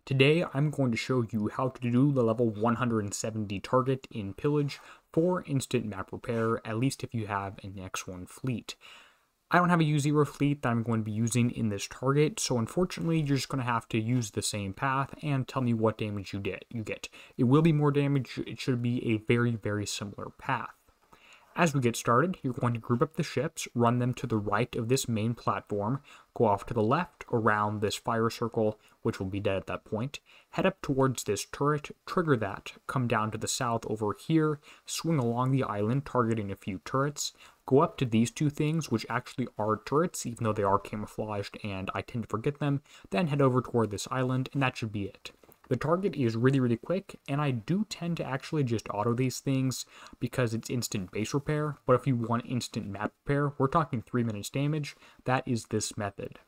Today I'm going to show you how to do the level 170 target in Pillage for instant map repair, at least if you have an X1 fleet. I don't have a U0 fleet that I'm going to be using in this target, so unfortunately you're just going to have to use the same path and tell me what damage you get. It will be more damage, it should be a very similar path. As we get started, you're going to group up the ships, run them to the right of this main platform, go off to the left around this fire circle, which will be dead at that point, head up towards this turret, trigger that, come down to the south over here, swing along the island targeting a few turrets, go up to these two things, which actually are turrets, even though they are camouflaged and I tend to forget them, then head over toward this island, and that should be it. The target is really quick, and I do tend to actually just auto these things because it's instant base repair, but if you want instant map repair, we're talking 3 minutes damage, that is this method.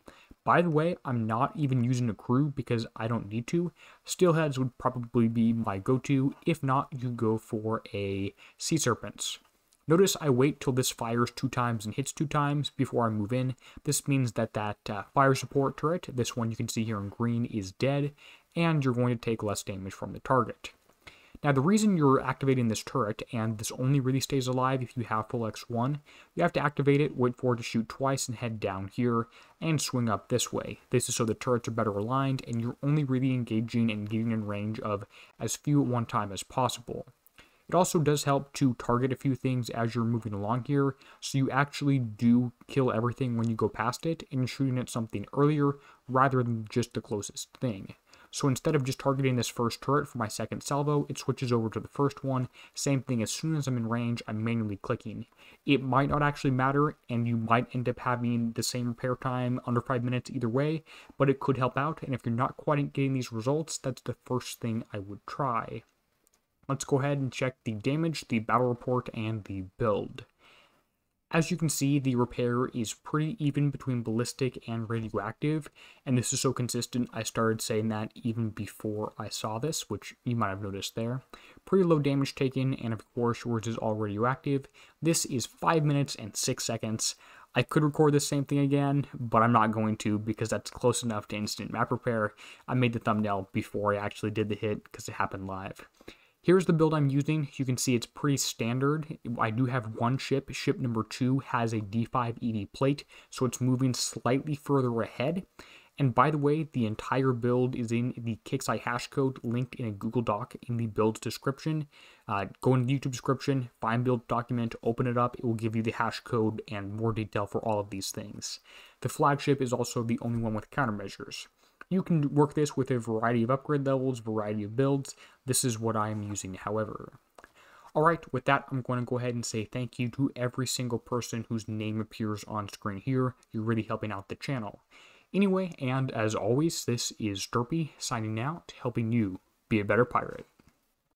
By the way, I'm not even using a crew because I don't need to. Steelheads would probably be my go-to. If not, you go for a Sea Serpents. Notice I wait till this fires 2 times and hits 2 times before I move in. This means that fire support turret, this one you can see here in green, is dead, and you're going to take less damage from the target. Now the reason you're activating this turret, and this only really stays alive if you have full X1, you have to activate it, wait for it to shoot twice, and head down here, and swing up this way. This is so the turrets are better aligned, and you're only really engaging and getting in range of as few at one time as possible. It also does help to target a few things as you're moving along here, so you actually do kill everything when you go past it, and you're shooting at something earlier rather than just the closest thing. So instead of just targeting this first turret for my second salvo, it switches over to the first one. Same thing, as soon as I'm in range, I'm manually clicking. It might not actually matter, and you might end up having the same repair time, under 5 minutes either way, but it could help out, and if you're not quite getting these results, that's the first thing I would try. Let's go ahead and check the damage, the battle report, and the build. As you can see, the repair is pretty even between ballistic and radioactive, and this is so consistent I started saying that even before I saw this, which you might have noticed there. Pretty low damage taken, and of course yours is all radioactive. This is 5 minutes and 6 seconds. I could record the same thing again, but I'm not going to because that's close enough to instant map repair. I made the thumbnail before I actually did the hit because it happened live. Here's the build I'm using. You can see it's pretty standard. I do have one ship. Ship number 2 has a D5 EV plate, so it's moving slightly further ahead. And by the way, the entire build is in the Kixeye hash code linked in a Google Doc in the build description. Go into the YouTube description, find build document, open it up. It will give you the hash code and more detail for all of these things. The flagship is also the only one with countermeasures. You can work this with a variety of upgrade levels, variety of builds. This is what I am using, however. Alright, with that, I'm going to go ahead and say thank you to every single person whose name appears on screen here. You're really helping out the channel. Anyway, and as always, this is Derpy signing out, helping you be a better pirate.